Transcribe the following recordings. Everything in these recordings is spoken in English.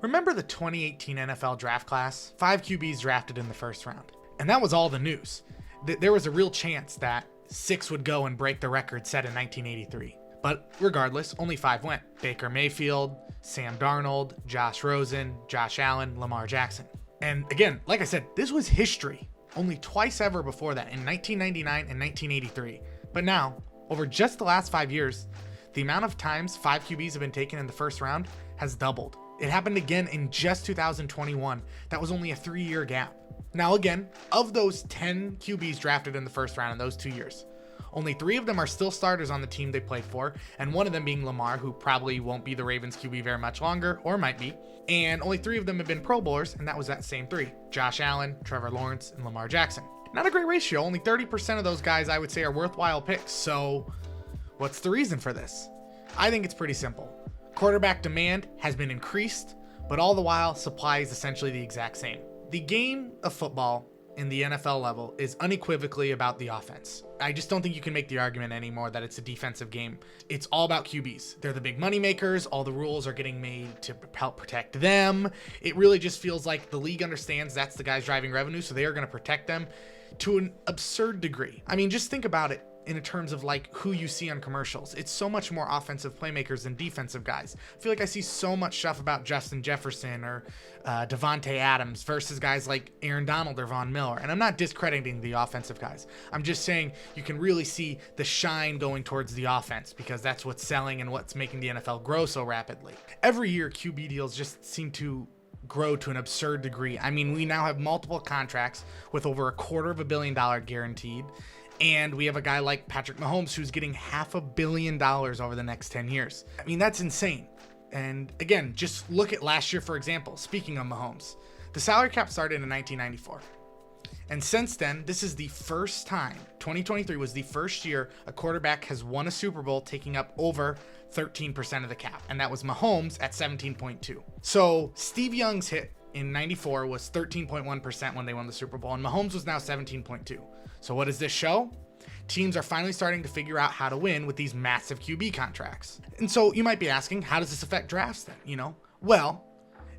Remember the 2018 NFL draft class? 5 QBs drafted in the first round. And that was all the news. There was a real chance that 6 would go and break the record set in 1983. But regardless, only 5 went. Baker Mayfield, Sam Darnold, Josh Rosen, Josh Allen, Lamar Jackson. And again, like I said, this was history. Only twice ever before that, in 1999 and 1983. But now, over just the last 5 years, the amount of times 5 QBs have been taken in the first round has doubled. It happened again in just 2021. That was only a 3-year gap. Now again, of those 10 QBs drafted in the first round in those 2 years, only 3 of them are still starters on the team they played for, and one of them being Lamar, who probably won't be the Ravens QB very much longer, or might be. And only 3 of them have been Pro Bowlers, and that was that same 3. Josh Allen, Trevor Lawrence, and Lamar Jackson. Not a great ratio. Only 30% of those guys I would say are worthwhile picks. So what's the reason for this? I think it's pretty simple. Quarterback demand has been increased, but all the while supply is essentially the exact same. The game of football in the NFL level is unequivocally about the offense. I just don't think you can make the argument anymore that it's a defensive game. It's all about QBs. They're the big money makers. All the rules are getting made to help protect them. It really just feels like the league understands that's the guys driving revenue, so they are going to protect them to an absurd degree. I mean, just think about it in terms of like who you see on commercials. It's so much more offensive playmakers than defensive guys. I feel like I see so much stuff about Justin Jefferson or Devontae Adams versus guys like Aaron Donald or Von Miller. And I'm not discrediting the offensive guys. I'm just saying you can really see the shine going towards the offense because that's what's selling and what's making the NFL grow so rapidly. Every year QB deals just seem to grow to an absurd degree. I mean, we now have multiple contracts with over $250 million guaranteed. And we have a guy like Patrick Mahomes who's getting $500 million over the next 10 years. I mean, that's insane. And again, just look at last year, for example. Speaking of Mahomes, the salary cap started in 1994. And since then, this is the first time, 2023 was the first year a quarterback has won a Super Bowl taking up over 13% of the cap. And that was Mahomes at 17.2. So Steve Young's hit in 94 was 13.1% when they won the Super Bowl, and Mahomes was now 17.2. So what does this show? Teams are finally starting to figure out how to win with these massive QB contracts. And so you might be asking, how does this affect drafts then, Well,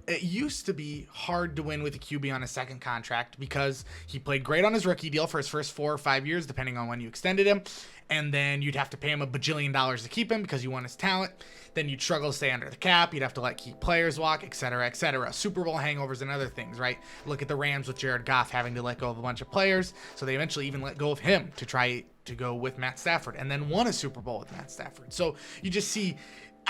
it used to be hard to win with a QB on a second contract because he played great on his rookie deal for his first 4 or 5 years, depending on when you extended him. And then you'd have to pay him $1 bajillion to keep him because you want his talent. Then you'd struggle to stay under the cap. You'd have to let key players walk, et cetera, et cetera. Super Bowl hangovers and other things, right? Look at the Rams with Jared Goff having to let go of a bunch of players. So they eventually even let go of him to try to go with Matt Stafford and then won a Super Bowl with Matt Stafford. So you just see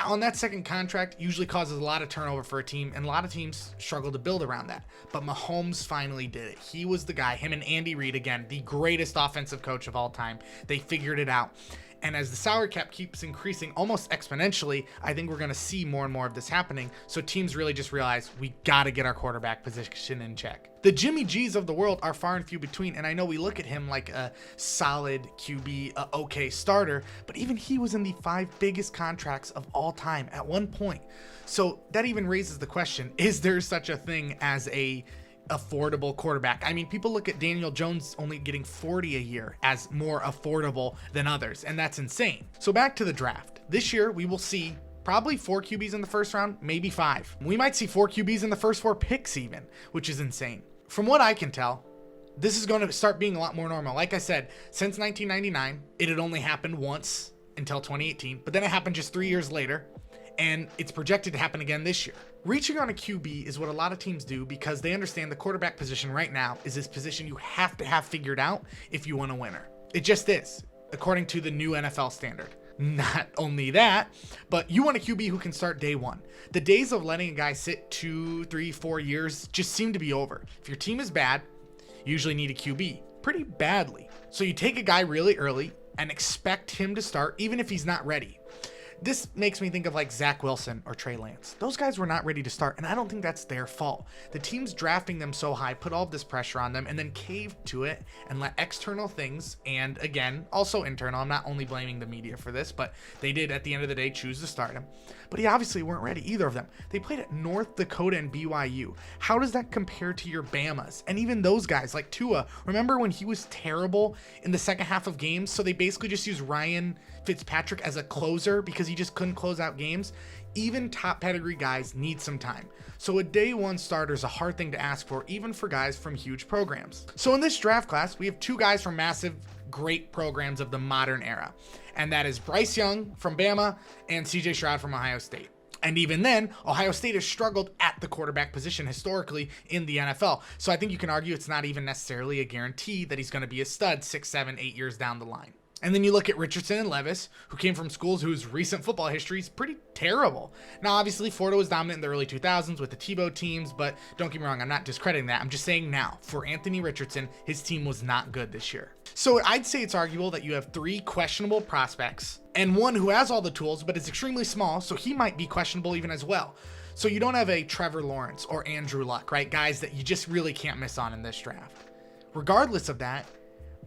on that second contract usually causes a lot of turnover for a team, and a lot of teams struggle to build around that. But Mahomes finally did it. He was the guy, him and Andy Reid, again, the greatest offensive coach of all time. They figured it out. And as the salary cap keeps increasing almost exponentially, I think we're going to see more and more of this happening. So teams really just realize we got to get our quarterback position in check. The Jimmy G's of the world are far and few between. And I know we look at him like a solid QB, a okay starter, but even he was in the 5 biggest contracts of all time at one point. So that even raises the question, is there such a thing as a affordable quarterback? I mean, people look at Daniel Jones only getting $40 a year as more affordable than others, and that's insane. So back to the draft. This year, we will see probably 4 QBs in the first round, maybe 5. We might see 4 QBs in the first 4 picks even, which is insane. From what I can tell, this is going to start being a lot more normal. Like I said, since 1999, it had only happened once until 2018, but then it happened just 3 years later, and it's projected to happen again this year. Reaching on a QB is what a lot of teams do because they understand the quarterback position right now is this position you have to have figured out if you want a winner. It just is, according to the new NFL standard. Not only that, but you want a QB who can start day one. The days of letting a guy sit 2, 3, 4 years just seem to be over. If your team is bad, you usually need a QB pretty badly. So you take a guy really early and expect him to start even if he's not ready. This makes me think of like Zach Wilson or Trey Lance. Those guys were not ready to start, and I don't think that's their fault. The teams drafting them so high put all of this pressure on them and then caved to it and let external things, and again, also internal, I'm not only blaming the media for this, but they did at the end of the day choose to start him. But he obviously weren't ready, either of them. They played at North Dakota and BYU. How does that compare to your Bamas? And even those guys like Tua, remember when he was terrible in the second half of games? So they basically just used Ryan Fitzpatrick as a closer because he just couldn't close out games. Even top pedigree guys need some time. So a day one starter is a hard thing to ask for, even for guys from huge programs. So in this draft class, we have two guys from massive, great programs of the modern era. And that is Bryce Young from Bama and CJ Stroud from Ohio State. And even then, Ohio State has struggled at the quarterback position historically in the NFL. So I think you can argue it's not even necessarily a guarantee that he's going to be a stud 6, 7, 8 years down the line. And then you look at Richardson and Levis, who came from schools whose recent football history is pretty terrible. Now, obviously, Florida was dominant in the early 2000s with the Tebow teams, but don't get me wrong, I'm not discrediting that. I'm just saying now, for Anthony Richardson, his team was not good this year. So I'd say it's arguable that you have 3 questionable prospects and one who has all the tools, but is extremely small, so he might be questionable even as well. So you don't have a Trevor Lawrence or Andrew Luck, right? Guys that you just really can't miss on in this draft. Regardless of that,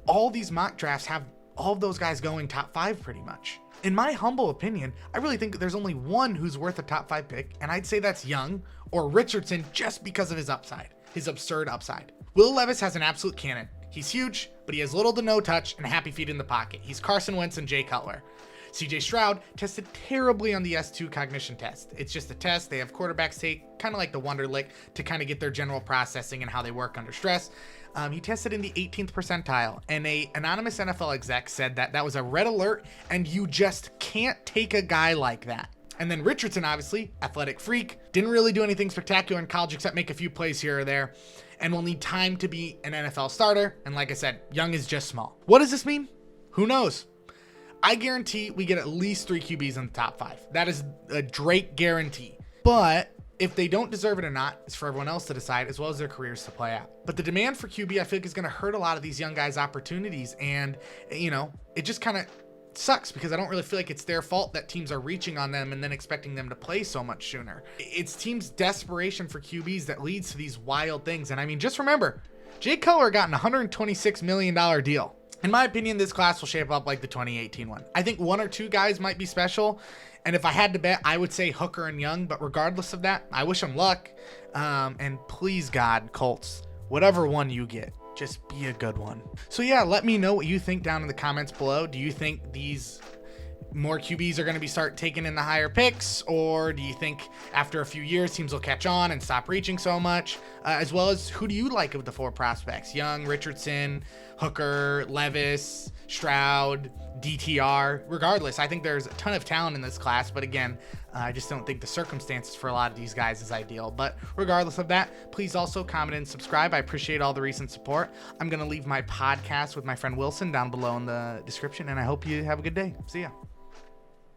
all these mock drafts have all of those guys going top 5 pretty much. In my humble opinion, I really think there's only one who's worth a top 5 pick, and I'd say that's Young or Richardson just because of his upside, his absurd upside. Will Levis has an absolute cannon. He's huge, but he has little to no touch and happy feet in the pocket. He's Carson Wentz and Jay Cutler. CJ Stroud tested terribly on the S2 cognition test. It's just a test they have quarterbacks take, kind of like the Wonderlic, to kind of get their general processing and how they work under stress. He tested in the 18th percentile, and a anonymous NFL exec said that was a red alert, and you just can't take a guy like that. And then Richardson, obviously, athletic freak, didn't really do anything spectacular in college except make a few plays here or there, and will need time to be an NFL starter. And like I said, Young is just small. What does this mean? Who knows? I guarantee we get at least 3 QBs in the top 5. That is a Drake guarantee. But if they don't deserve it or not, it's for everyone else to decide, as well as their careers to play out. But the demand for QB, I feel like, is going to hurt a lot of these young guys' opportunities. And, you know, it just kind of sucks because I don't really feel like it's their fault that teams are reaching on them and then expecting them to play so much sooner. It's teams' desperation for QBs that leads to these wild things. And I mean, just remember, Jay Cutler got an $126 million deal. In my opinion, this class will shape up like the 2018 one. I think 1 or 2 guys might be special. And if I had to bet, I would say Hooker and Young. But regardless of that, I wish them luck. And please, God, Colts, whatever one you get, just be a good one. So yeah, let me know what you think down in the comments below. Do you think these more QBs are going to be start taking in the higher picks, or do you think after a few years teams will catch on and stop reaching so much? As well as, who do you like of the 4 prospects? Young, Richardson, Hooker, Levis, Stroud, DTR. Regardless, I think there's a ton of talent in this class, but again, I just don't think the circumstances for a lot of these guys is ideal. But regardless of that, please also comment and subscribe. I appreciate all the recent support. I'm going to leave my podcast with my friend Wilson down below in the description, and I hope you have a good day. See ya.